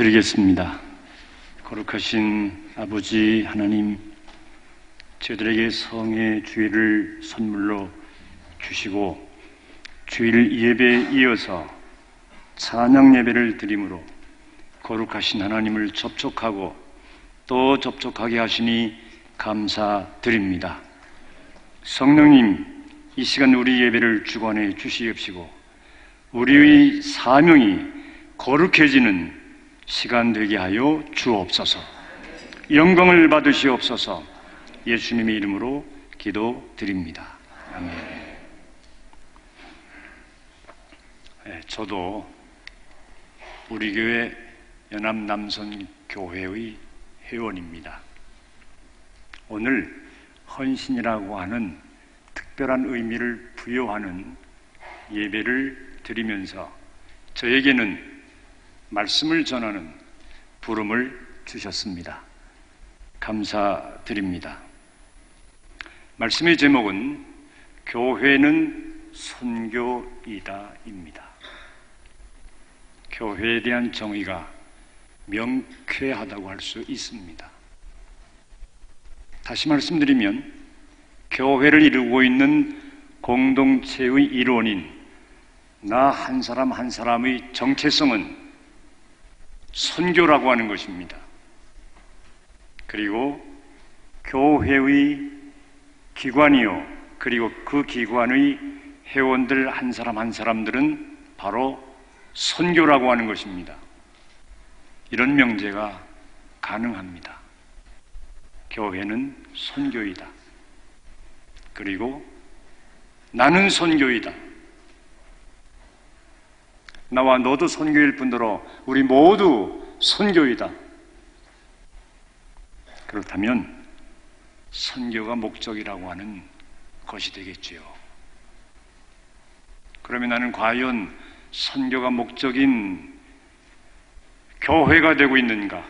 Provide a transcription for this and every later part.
기도드리겠습니다. 거룩하신 아버지 하나님, 저희들에게 성의 주일을 선물로 주시고 주일 예배에 이어서 찬양 예배를 드림으로 거룩하신 하나님을 접촉하고 또 접촉하게 하시니 감사드립니다. 성령님, 이 시간 우리 예배를 주관해 주시옵시고 우리의 사명이 거룩해지는 시간 되게 하여 주옵소서. 영광을 받으시옵소서. 예수님의 이름으로 기도드립니다. 아멘. 저도 우리 교회 연합남선교회의 회원입니다. 오늘 헌신이라고 하는 특별한 의미를 부여하는 예배를 드리면서 저에게는 말씀을 전하는 부름을 주셨습니다. 감사드립니다. 말씀의 제목은 교회는 선교이다입니다. 교회에 대한 정의가 명쾌하다고 할 수 있습니다. 다시 말씀드리면 교회를 이루고 있는 공동체의 일원인 나 한 사람 한 사람의 정체성은 선교라고 하는 것입니다. 그리고 교회의 기관이요, 그리고 그 기관의 회원들 한 사람 한 사람들은 바로 선교라고 하는 것입니다. 이런 명제가 가능합니다. 교회는 선교이다. 그리고 나는 선교이다. 나와 너도 선교일 뿐더러 우리 모두 선교이다. 그렇다면 선교가 목적이라고 하는 것이 되겠지요. 그러면 나는 과연 선교가 목적인 교회가 되고 있는가?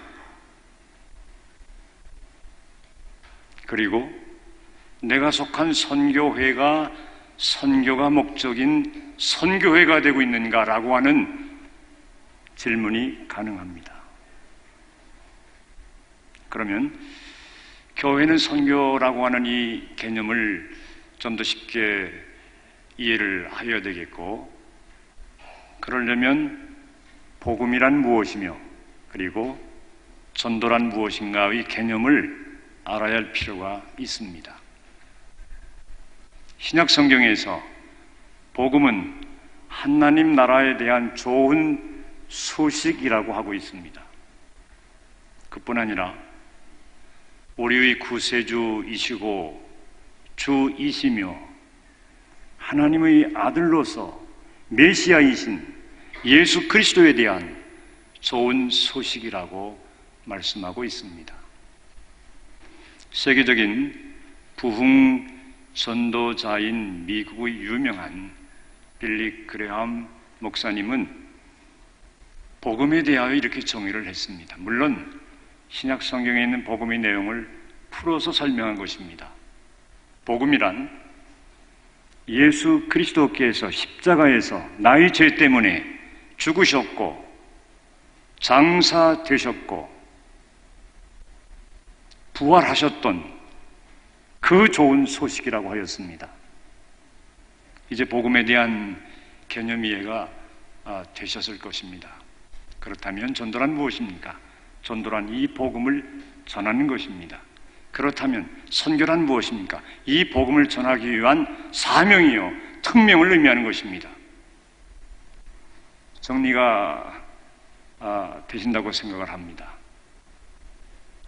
그리고 내가 속한 선교회가 선교가 목적인 선교회가 되고 있는가라고 하는 질문이 가능합니다. 그러면 교회는 선교라고 하는 이 개념을 좀 더 쉽게 이해를 하여야 되겠고, 그러려면 복음이란 무엇이며 그리고 전도란 무엇인가의 개념을 알아야 할 필요가 있습니다. 신약 성경에서 복음은 하나님 나라에 대한 좋은 소식이라고 하고 있습니다. 그뿐 아니라 우리의 구세주이시고 주이시며 하나님의 아들로서 메시아이신 예수 그리스도에 대한 좋은 소식이라고 말씀하고 있습니다. 세계적인 부흥 전도자인 미국의 유명한 빌리 그레함 목사님은 복음에 대하여 이렇게 정의를 했습니다. 물론 신약 성경에 있는 복음의 내용을 풀어서 설명한 것입니다. 복음이란 예수 그리스도께서 십자가에서 나의 죄 때문에 죽으셨고 장사되셨고 부활하셨던 그 좋은 소식이라고 하였습니다. 이제 복음에 대한 개념 이해가 되셨을 것입니다. 그렇다면 전도란 무엇입니까? 전도란 이 복음을 전하는 것입니다. 그렇다면 선교란 무엇입니까? 이 복음을 전하기 위한 사명이요, 특명을 의미하는 것입니다. 정리가 되신다고 생각을 합니다.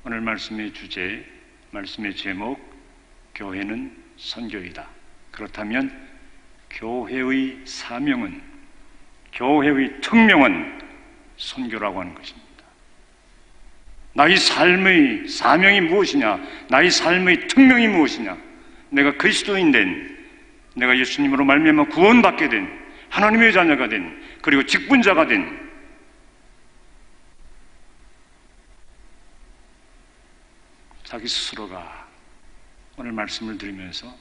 오늘 말씀의 주제, 말씀의 제목, 교회는 선교이다. 그렇다면 교회의 사명은, 교회의 특명은 선교라고 하는 것입니다. 나의 삶의 사명이 무엇이냐? 나의 삶의 특명이 무엇이냐? 내가 그리스도인 된, 내가 예수님으로 말미암아 구원받게 된, 하나님의 자녀가 된, 그리고 직분자가 된 자기 스스로가 오늘 말씀을 들으면서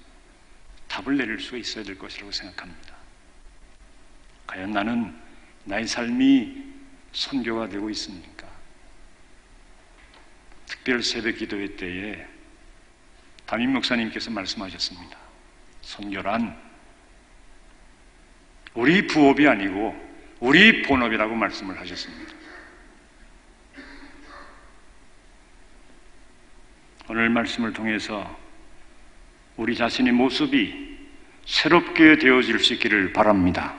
답을 내릴 수 있어야 될 것이라고 생각합니다. 과연 나는 나의 삶이 선교가 되고 있습니까? 특별 새벽 기도회 때에 담임 목사님께서 말씀하셨습니다. 선교란 우리 부업이 아니고 우리 본업이라고 말씀을 하셨습니다. 오늘 말씀을 통해서 우리 자신의 모습이 새롭게 되어질 수 있기를 바랍니다.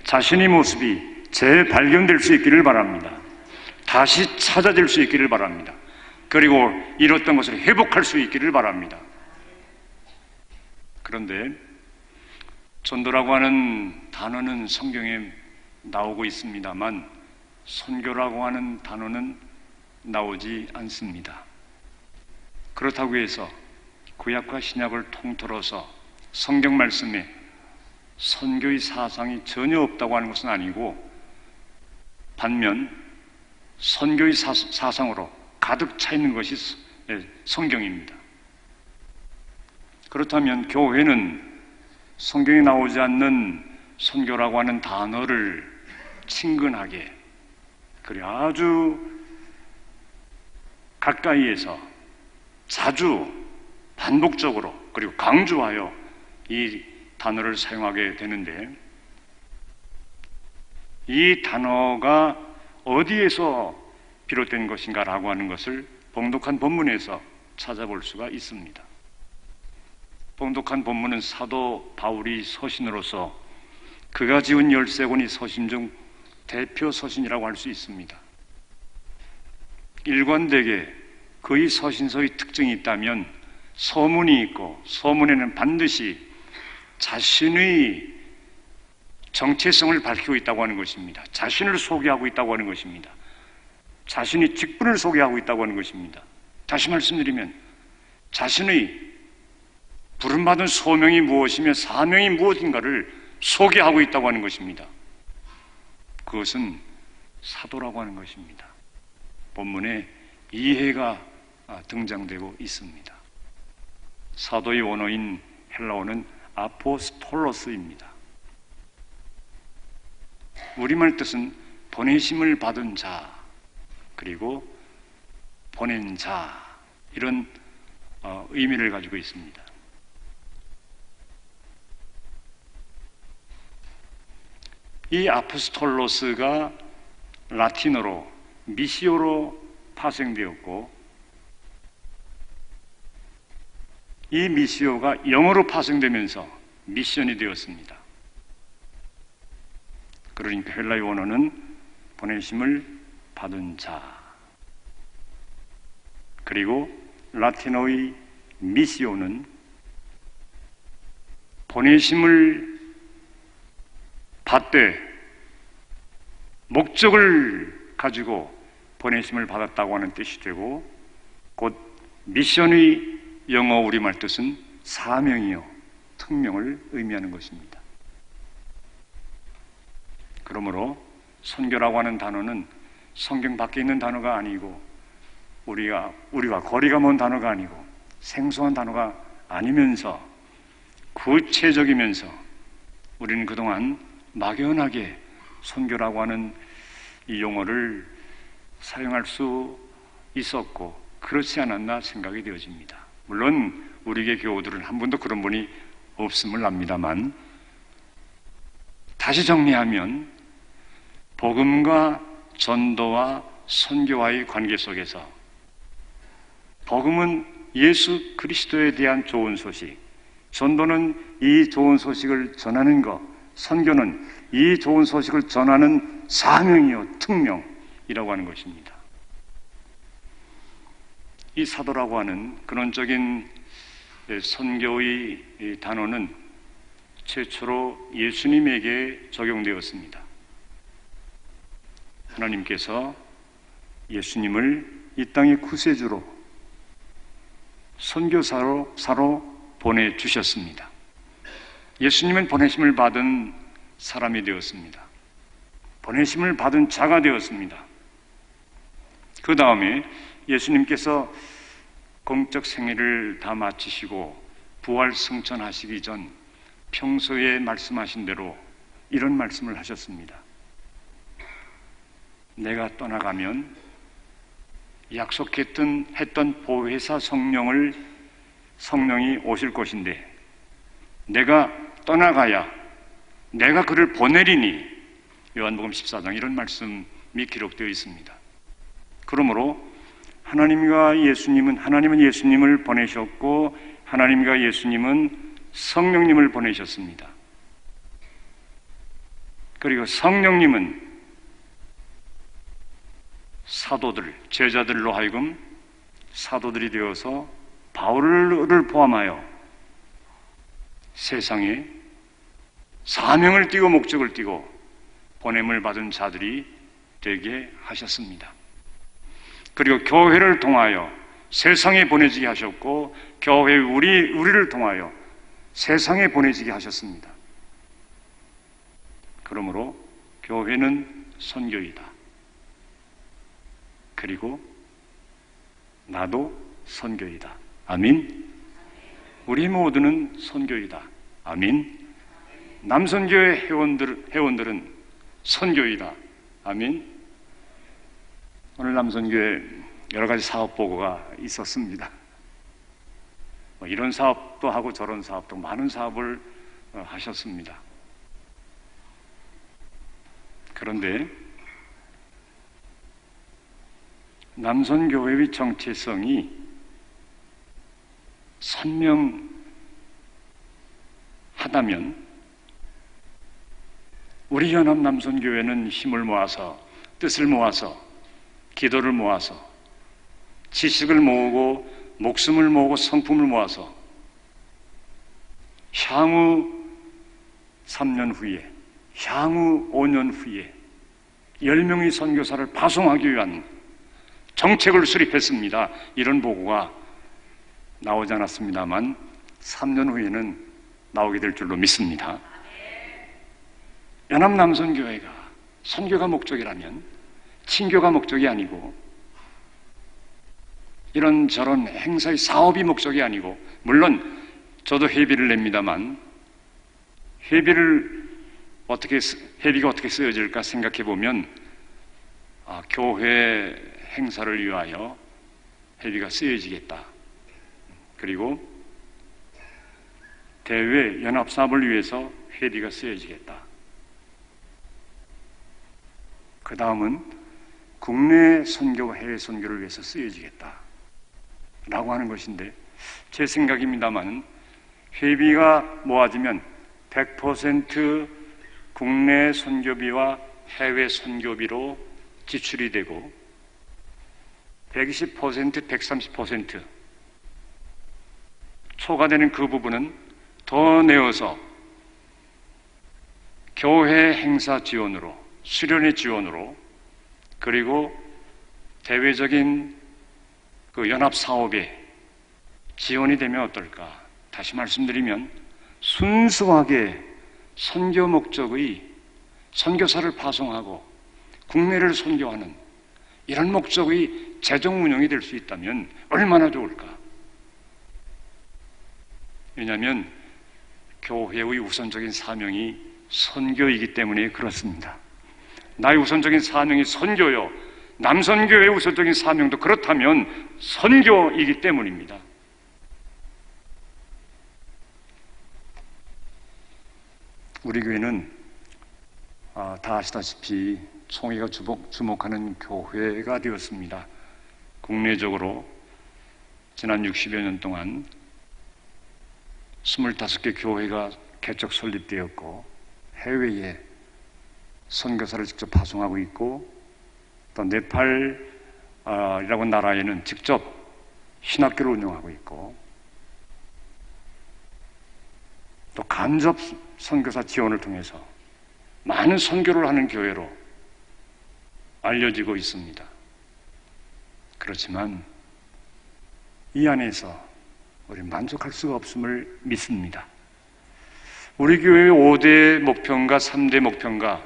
자신의 모습이 재발견될 수 있기를 바랍니다. 다시 찾아질 수 있기를 바랍니다. 그리고 잃었던 것을 회복할 수 있기를 바랍니다. 그런데 전도라고 하는 단어는 성경에 나오고 있습니다만 선교라고 하는 단어는 나오지 않습니다. 그렇다고 해서 구약과 신약을 통틀어서 성경 말씀에 선교의 사상이 전혀 없다고 하는 것은 아니고 반면 선교의 사상으로 가득 차 있는 것이 성경입니다. 그렇다면 교회는 성경에 나오지 않는 선교라고 하는 단어를 친근하게 그리고 아주 가까이에서 자주 반복적으로 그리고 강조하여 이 단어를 사용하게 되는데 이 단어가 어디에서 비롯된 것인가라고 하는 것을 봉독한 본문에서 찾아볼 수가 있습니다. 봉독한 본문은 사도 바울이 서신으로서 그가 지은 13권의 서신 중 대표 서신이라고 할 수 있습니다. 일관되게 그의 서신서의 특징이 있다면 서문이 있고 서문에는 반드시 자신의 정체성을 밝히고 있다고 하는 것입니다. 자신을 소개하고 있다고 하는 것입니다. 자신의 직분을 소개하고 있다고 하는 것입니다. 다시 말씀드리면 자신의 부름받은 소명이 무엇이며 사명이 무엇인가를 소개하고 있다고 하는 것입니다. 그것은 사도라고 하는 것입니다. 본문에 이해가 등장되고 있습니다. 사도의 원어인 헬라어는 아포스톨로스입니다. 우리말 뜻은 보내심을 받은 자 그리고 보낸 자 이런 의미를 가지고 있습니다. 이 아포스톨로스가 라틴어로 미시오로 파생되었고 이 미시오가 영어로 파생되면서 미션이 되었습니다. 그러니까 헬라의 원어는 보내심을 받은 자 그리고 라틴어의 미시오는 보내심을 받되 목적을 가지고 보내심을 받았다고 하는 뜻이 되고 곧 미션의 영어 우리말 뜻은 사명이요 특명을 의미하는 것입니다. 그러므로 선교라고 하는 단어는 성경 밖에 있는 단어가 아니고 우리와 거리가 먼 단어가 아니고 생소한 단어가 아니면서 구체적이면서 우리는 그동안 막연하게 선교라고 하는 이 용어를 사용할 수 있었고 그렇지 않았나 생각이 되어집니다. 물론 우리에게 교우들은 한 분도 그런 분이 없음을 압니다만 다시 정리하면 복음과 전도와 선교와의 관계 속에서 복음은 예수 그리스도에 대한 좋은 소식, 전도는 이 좋은 소식을 전하는 것, 선교는 이 좋은 소식을 전하는 사명이요 특명이라고 하는 것입니다. 이 사도라고 하는 근원적인 선교의 단어는 최초로 예수님에게 적용되었습니다. 하나님께서 예수님을 이 땅의 구세주로 선교사로 보내주셨습니다. 예수님은 보내심을 받은 사람이 되었습니다. 보내심을 받은 자가 되었습니다. 그 다음에 예수님께서 공적 생애를 다 마치시고 부활 승천하시기 전 평소에 말씀하신 대로 이런 말씀을 하셨습니다. 내가 떠나가면 했던 보혜사 성령이 오실 것인데 내가 떠나가야 내가 그를 보내리니 요한복음 14장 이런 말씀이 기록되어 있습니다. 그러므로 하나님은 예수님을 보내셨고 하나님과 예수님은 성령님을 보내셨습니다. 그리고 성령님은 제자들로 하여금 사도들이 되어서 바울을 포함하여 세상에 사명을 띠고 목적을 띠고 보냄을 받은 자들이 되게 하셨습니다. 그리고 교회를 통하여 세상에 보내지게 하셨고 교회 우리를 통하여 세상에 보내지게 하셨습니다. 그러므로 교회는 선교이다. 그리고 나도 선교이다. 아멘. 우리 모두는 선교이다. 아멘. 남선교회 회원들은 선교이다. 아멘. 오늘 남선교회 여러 가지 사업 보고가 있었습니다. 이런 사업도 하고 저런 사업도 많은 사업을 하셨습니다. 그런데 남선교회의 정체성이 선명하다면 우리 연합 남선교회는 힘을 모아서 뜻을 모아서 기도를 모아서 지식을 모으고 목숨을 모으고 성품을 모아서 향후 3년 후에 향후 5년 후에 10명의 선교사를 파송하기 위한 정책을 수립했습니다. 이런 보고가 나오지 않았습니다만 3년 후에는 나오게 될 줄로 믿습니다. 연합남선교회가 선교가 목적이라면 친교가 목적이 아니고 이런저런 행사의 사업이 목적이 아니고, 물론 저도 회비를 냅니다만 회비가 어떻게 쓰여질까 생각해 보면 교회 행사를 위하여 회비가 쓰여지겠다. 그리고 대외 연합사업을 위해서 회비가 쓰여지겠다. 그 다음은 국내 선교와 해외 선교를 위해서 쓰여지겠다 라고 하는 것인데, 제 생각입니다만 회비가 모아지면 100% 국내 선교비와 해외 선교비로 지출이 되고 120%, 130% 초과되는 그 부분은 더 내어서 교회 행사 지원으로, 수련회 지원으로, 그리고 대외적인 그 연합 사업에 지원이 되면 어떨까? 다시 말씀드리면 순수하게 선교 목적의 선교사를 파송하고 국내를 선교하는 이런 목적의 재정 운영이 될 수 있다면 얼마나 좋을까? 왜냐하면 교회의 우선적인 사명이 선교이기 때문에 그렇습니다. 나의 우선적인 사명이 선교요, 남선교회의 우선적인 사명도 그렇다면 선교이기 때문입니다. 우리 교회는 다 아시다시피 총회가 주목하는 교회가 되었습니다. 국내적으로 지난 60여 년 동안 25개 교회가 개척 설립되었고, 해외에 선교사를 직접 파송하고 있고, 또 네팔이라고 나라에는 직접 신학교를 운영하고 있고, 또 간접 선교사 지원을 통해서 많은 선교를 하는 교회로 알려지고 있습니다. 그렇지만 이 안에서 우리 만족할 수가 없음을 믿습니다. 우리 교회의 5대 목표인가 3대 목표인가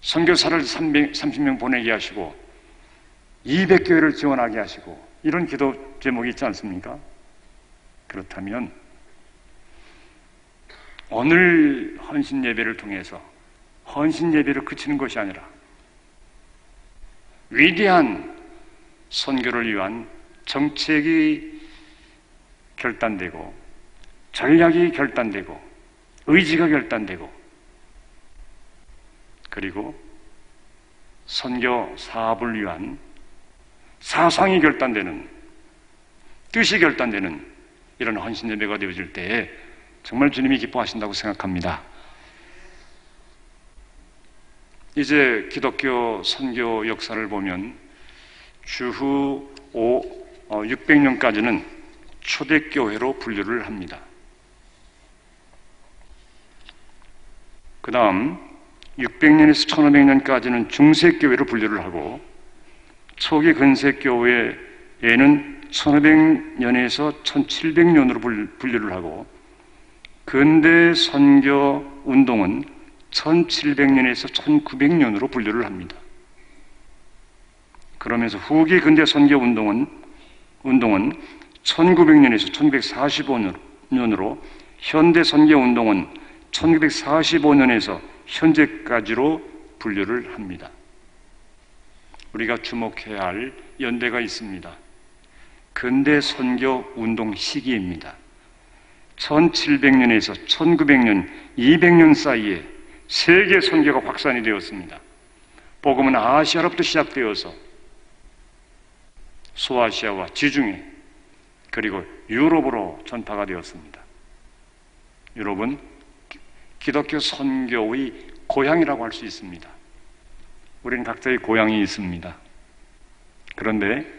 선교사를 30명 보내게 하시고 200교회를 지원하게 하시고 이런 기도 제목이 있지 않습니까? 그렇다면 오늘 헌신 예배를 통해서 헌신 예배를 그치는 것이 아니라 위대한 선교를 위한 정책이 결단되고 전략이 결단되고 의지가 결단되고 그리고 선교 사업을 위한 사상이 결단되는 뜻이 결단되는 이런 헌신 예배가 되어질 때에 정말 주님이 기뻐하신다고 생각합니다. 이제 기독교 선교 역사를 보면 주후 600년까지는 초대교회로 분류를 합니다. 그 다음 600년에서 1500년까지는 중세교회로 분류를 하고 초기 근세교회에는 1500년에서 1700년으로 분류를 하고 근대 선교 운동은 1700년에서 1900년으로 분류를 합니다. 그러면서 후기 근대 선교 운동은 1900년에서 1945년으로 현대 선교 운동은 1945년에서 현재까지로 분류를 합니다. 우리가 주목해야 할 연대가 있습니다. 근대 선교 운동 시기입니다. 1700년에서 1900년, 200년 사이에 세계 선교가 확산이 되었습니다. 복음은 아시아로부터 시작되어서 소아시아와 지중해 그리고 유럽으로 전파가 되었습니다. 유럽은 기독교 선교의 고향이라고 할 수 있습니다. 우리는 각자의 고향이 있습니다. 그런데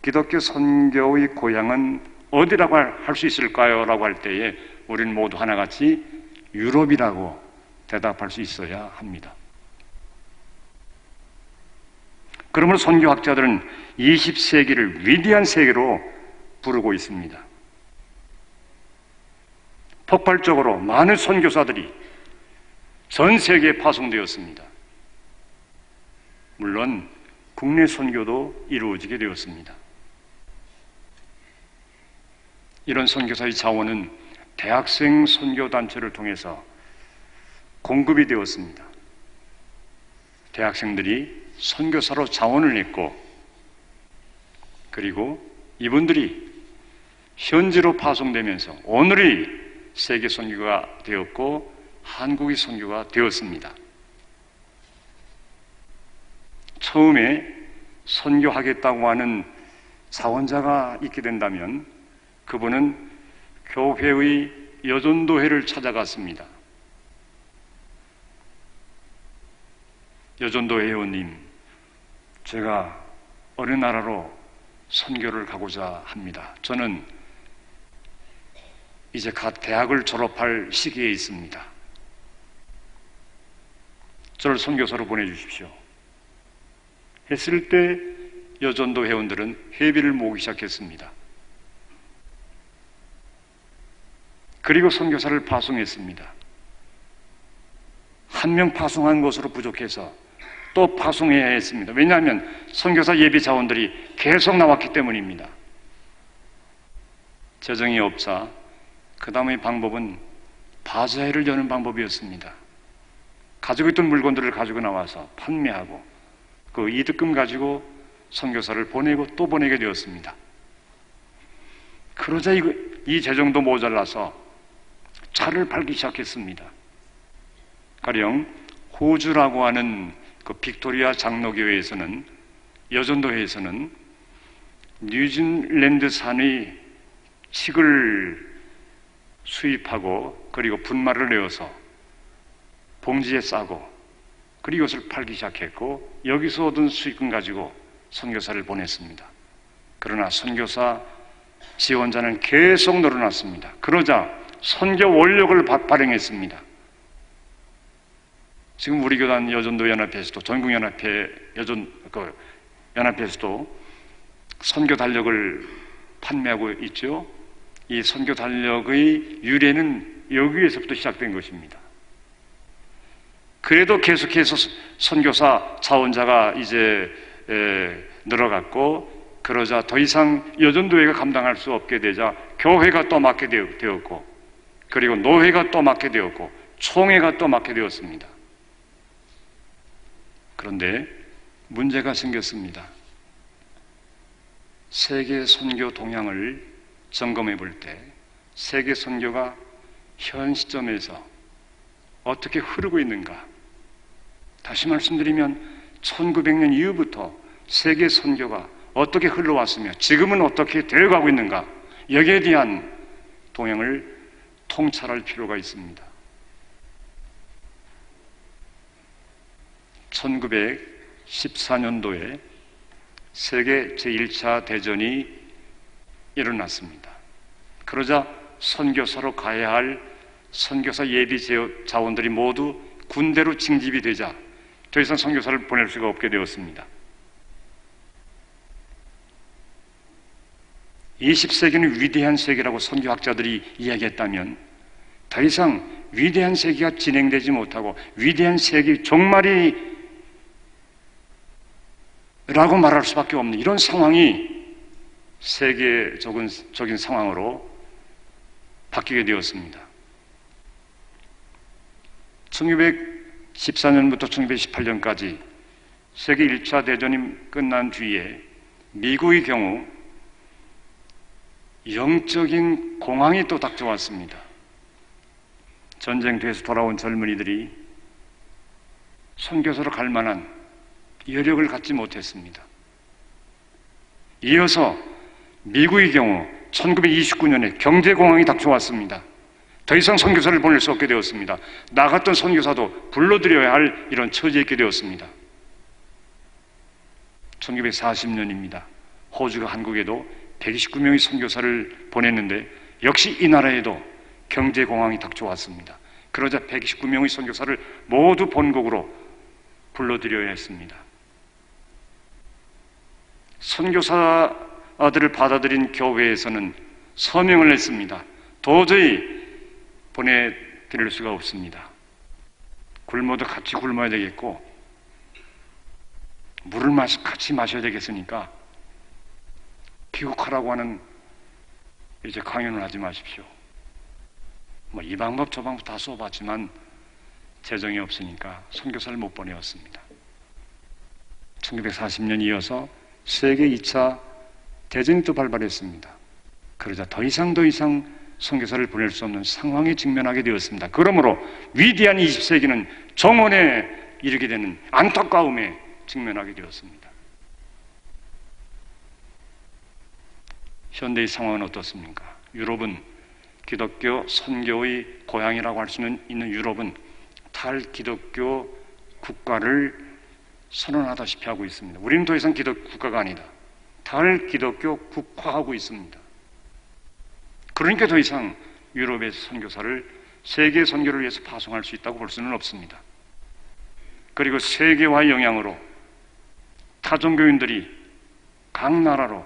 기독교 선교의 고향은 어디라고 할 수 있을까요? 라고 할 때에 우리는 모두 하나같이 유럽이라고 대답할 수 있어야 합니다. 그러므로 선교학자들은 20세기를 위대한 세계로 부르고 있습니다. 폭발적으로 많은 선교사들이 전 세계에 파송되었습니다. 물론 국내 선교도 이루어지게 되었습니다. 이런 선교사의 자원은 대학생 선교단체를 통해서 공급이 되었습니다. 대학생들이 선교사로 자원을 냈고 그리고 이분들이 현지로 파송되면서 오늘의 세계 선교가 되었고 한국의 선교가 되었습니다. 처음에 선교하겠다고 하는 자원자가 있게 된다면 그분은 교회의 여전도회를 찾아갔습니다. 여전도 회원님, 제가 어느 나라로 선교를 가고자 합니다. 저는 이제 갓 대학을 졸업할 시기에 있습니다. 저를 선교사로 보내주십시오. 했을 때 여전도 회원들은 회비를 모으기 시작했습니다. 그리고 선교사를 파송했습니다. 한 명 파송한 것으로 부족해서 또 파송해야 했습니다. 왜냐하면 선교사 예비 자원들이 계속 나왔기 때문입니다. 재정이 없자 그 다음의 방법은 바자회를 여는 방법이었습니다. 가지고 있던 물건들을 가지고 나와서 판매하고 그 이득금 가지고 선교사를 보내고 또 보내게 되었습니다. 그러자 이 재정도 모자라서 차를 팔기 시작했습니다. 가령 호주라고 하는 그 빅토리아 장로교회에서는 여전도회에서는 뉴질랜드산의 칡을 수입하고 그리고 분말을 내어서 봉지에 싸고 그리고 이것을 팔기 시작했고 여기서 얻은 수익금 가지고 선교사를 보냈습니다. 그러나 선교사 지원자는 계속 늘어났습니다. 그러자 선교 원력을 발행했습니다. 지금 우리 교단 여전도 연합회에서도 전국연합회 연합회에서도 선교 달력을 판매하고 있죠. 이 선교 달력의 유래는 여기에서부터 시작된 것입니다. 그래도 계속해서 선교사 자원자가 이제 늘어갔고 그러자 더 이상 여전도회가 감당할 수 없게 되자 교회가 또 맡게 되었고 그리고 노회가 또 맡게 되었고 총회가 또 맡게 되었습니다. 그런데 문제가 생겼습니다. 세계 선교 동향을 점검해 볼 때 세계 선교가 현 시점에서 어떻게 흐르고 있는가? 다시 말씀드리면 1900년 이후부터 세계 선교가 어떻게 흘러왔으며 지금은 어떻게 되어가고 있는가? 여기에 대한 동향을 통찰할 필요가 있습니다. 1914년도에 세계 제1차 대전이 일어났습니다. 그러자 선교사로 가야 할 선교사 예비 자원들이 모두 군대로 징집이 되자 더 이상 선교사를 보낼 수가 없게 되었습니다. 20세기는 위대한 세기라고 선교학자들이 이야기했다면 더 이상 위대한 세기가 진행되지 못하고 위대한 세기 종말이 라고 말할 수밖에 없는 이런 상황이 세계적인 상황으로 바뀌게 되었습니다. 1914년부터 1918년까지 세계 1차 대전이 끝난 뒤에 미국의 경우 영적인 공황이 또 닥쳐왔습니다. 전쟁 뒤에서 돌아온 젊은이들이 선교사로 갈 만한 여력을 갖지 못했습니다. 이어서 미국의 경우 1929년에 경제공황이 닥쳐왔습니다. 더 이상 선교사를 보낼 수 없게 되었습니다. 나갔던 선교사도 불러들여야 할 이런 처지에 있게 되었습니다. 1940년입니다. 호주가 한국에도 129명의 선교사를 보냈는데 역시 이 나라에도 경제공황이 닥쳐왔습니다. 그러자 129명의 선교사를 모두 본국으로 불러들여야 했습니다. 선교사들을 받아들인 교회에서는 서명을 했습니다. 도저히 보내드릴 수가 없습니다. 굶어도 같이 굶어야 되겠고 물을 같이 마셔야 되겠으니까 귀국하라고 하는 이제 강연을 하지 마십시오. 뭐 이 방법 저 방법 다 써봤지만 재정이 없으니까 선교사를 못 보내었습니다. 1940년 이어서 세계 2차 대전이 또 발발했습니다. 그러자 더 이상 선교사를 보낼 수 없는 상황에 직면하게 되었습니다. 그러므로 위대한 20세기는 정원에 이르게 되는 안타까움에 직면하게 되었습니다. 현대의 상황은 어떻습니까? 유럽은 기독교 선교의 고향이라고 할 수 있는 유럽은 탈기독교 국가를 선언하다시피 하고 있습니다. 우리는 더 이상 기독교 국가가 아니다. 탈기독교 국화하고 있습니다. 그러니까 더 이상 유럽에서 선교사를 세계 선교를 위해서 파송할 수 있다고 볼 수는 없습니다. 그리고 세계화의 영향으로 타종교인들이 각 나라로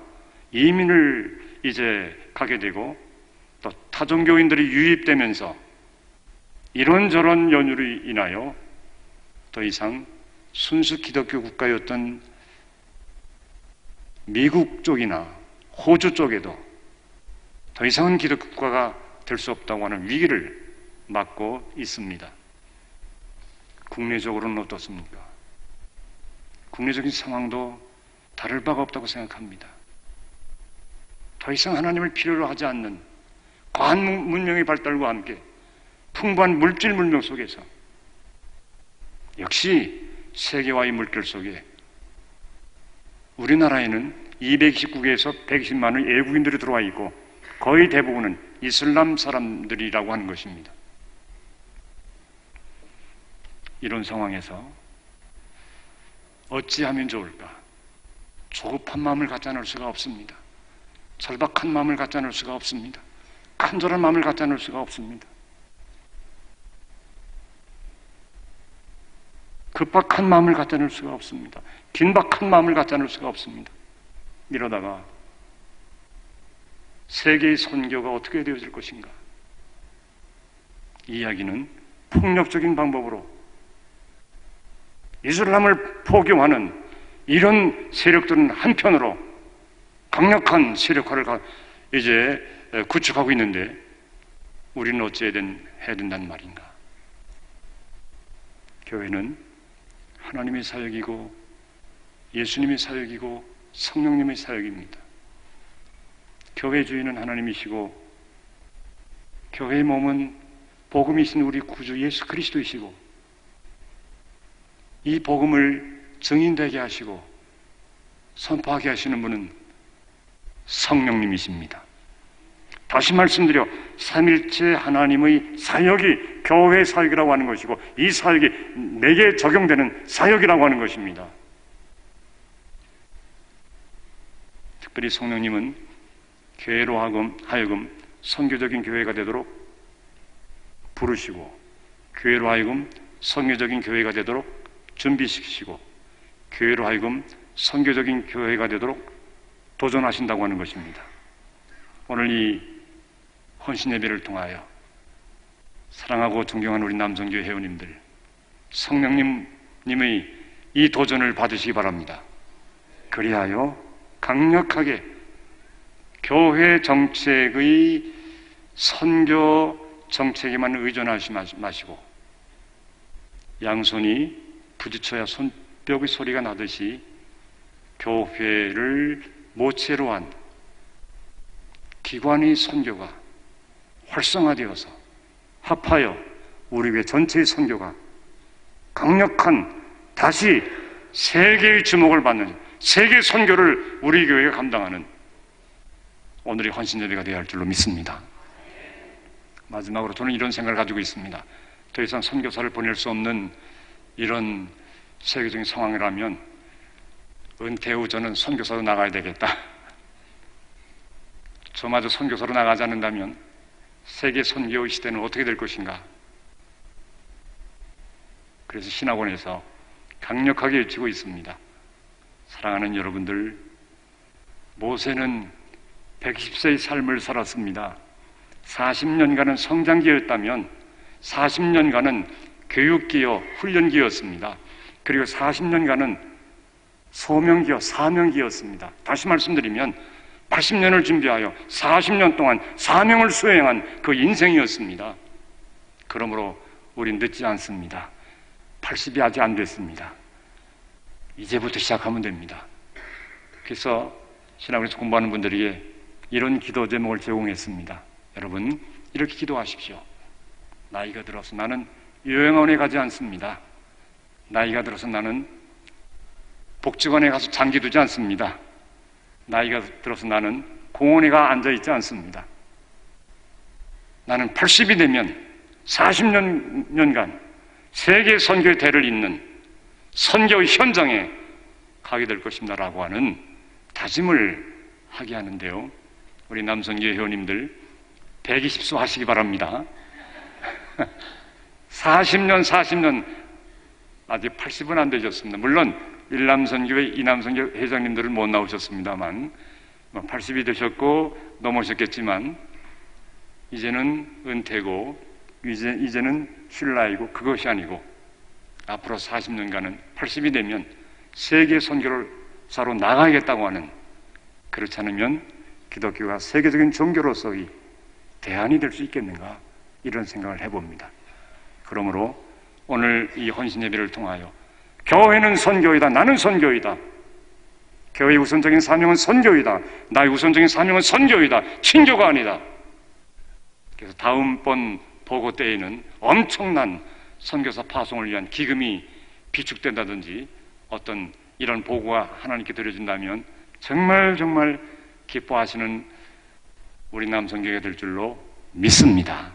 이민을 이제 가게 되고 또 타종교인들이 유입되면서 이런저런 연유로 인하여 더 이상 순수 기독교 국가였던 미국 쪽이나 호주 쪽에도 더 이상은 기독교 국가가 될 수 없다고 하는 위기를 맞고 있습니다. 국내적으로는 어떻습니까? 국내적인 상황도 다를 바가 없다고 생각합니다. 더 이상 하나님을 필요로 하지 않는 과한 문명의 발달과 함께 풍부한 물질 문명 속에서 역시 세계화의 물결 속에 우리나라에는 229개에서 120만의 외국인들이 들어와 있고 거의 대부분은 이슬람 사람들이라고 하는 것입니다. 이런 상황에서 어찌하면 좋을까? 조급한 마음을 갖지 않을 수가 없습니다. 절박한 마음을 갖지 않을 수가 없습니다. 간절한 마음을 갖지 않을 수가 없습니다. 급박한 마음을 갖지 않을 수가 없습니다. 긴박한 마음을 갖지 않을 수가 없습니다. 이러다가 세계의 선교가 어떻게 되어질 것인가? 이야기는 폭력적인 방법으로 이슬람을 포교하는 이런 세력들은 한편으로 강력한 세력화를 이제 구축하고 있는데 우리는 어찌해야 된다는 말인가? 교회는 하나님의 사역이고 예수님의 사역이고 성령님의 사역입니다. 교회 주인은 하나님이시고 교회의 몸은 복음이신 우리 구주 예수 그리스도이시고 이 복음을 증인되게 하시고 선포하게 하시는 분은 성령님이십니다. 다시 말씀드려 삼일체 하나님의 사역이 교회 사역이라고 하는 것이고 이 사역이 내게 적용되는 사역이라고 하는 것입니다. 특별히 성령님은 교회로 하여금 선교적인 교회가 되도록 부르시고 교회로 하여금 선교적인 교회가 되도록 준비시키시고 교회로 하여금 선교적인 교회가 되도록 도전하신다고 하는 것입니다. 오늘 이 헌신 예배를 통하여 사랑하고 존경하는 우리 남성교회 회원님들, 성령님의 이 도전을 받으시기 바랍니다. 그리하여 강력하게 교회 정책의 선교 정책에만 의존하지 마시고 양손이 부딪혀야 손뼉의 소리가 나듯이 교회를 모체로 한 기관의 선교가 활성화되어서 합하여 우리 교회 전체의 선교가 강력한 다시 세계의 주목을 받는 세계 선교를 우리 교회가 감당하는 오늘의 헌신예배가 되어야 할 줄로 믿습니다. 마지막으로 저는 이런 생각을 가지고 있습니다. 더 이상 선교사를 보낼 수 없는 이런 세계적인 상황이라면 은퇴 후 저는 선교사로 나가야 되겠다. 저마저 선교사로 나가지 않는다면 세계 선교의 시대는 어떻게 될 것인가. 그래서 신학원에서 강력하게 외치고 있습니다. 사랑하는 여러분들, 모세는 110세의 삶을 살았습니다. 40년간은 성장기였다면 40년간은 교육기여 훈련기였습니다. 그리고 40년간은 소명기여 사명기였습니다. 다시 말씀드리면 80년을 준비하여 40년 동안 사명을 수행한 그 인생이었습니다. 그러므로 우린 늦지 않습니다. 80이 아직 안 됐습니다. 이제부터 시작하면 됩니다. 그래서 신학원에서 공부하는 분들에게 이런 기도 제목을 제공했습니다. 여러분, 이렇게 기도하십시오. 나이가 들어서 나는 요양원에 가지 않습니다. 나이가 들어서 나는 복지관에 가서 장기 두지 않습니다. 나이가 들어서 나는 공원에 가 앉아있지 않습니다. 나는 80이 되면 40년간 세계 선교의 대를 잇는 선교의 현장에 가게 될 것입니다 라고 하는 다짐을 하게 하는데요, 우리 남성교회 회원님들 120수 하시기 바랍니다. 40년 아직 80은 안 되셨습니다. 물론 일남선교회, 이남선교회 회장님들은 못 나오셨습니다만 80이 되셨고 넘으셨겠지만 이제는 은퇴고 이제는 쉴 나이고 그것이 아니고 앞으로 40년간은 80이 되면 세계 선교사로 나가야겠다고 하는, 그렇지 않으면 기독교가 세계적인 종교로서의 대안이 될 수 있겠는가, 이런 생각을 해봅니다. 그러므로 오늘 이 헌신 예배를 통하여 교회는 선교이다, 나는 선교이다, 교회의 우선적인 사명은 선교이다, 나의 우선적인 사명은 선교이다, 친교가 아니다. 그래서 다음번 보고 때에는 엄청난 선교사 파송을 위한 기금이 비축된다든지 어떤 이런 보고가 하나님께 드려진다면 정말 기뻐하시는 우리 남성교회가 될 줄로 믿습니다.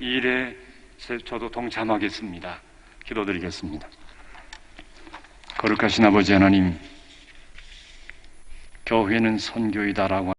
이 일에 저도 동참하겠습니다. 기도드리겠습니다. 거룩하신 아버지 하나님, 교회는 선교이다라고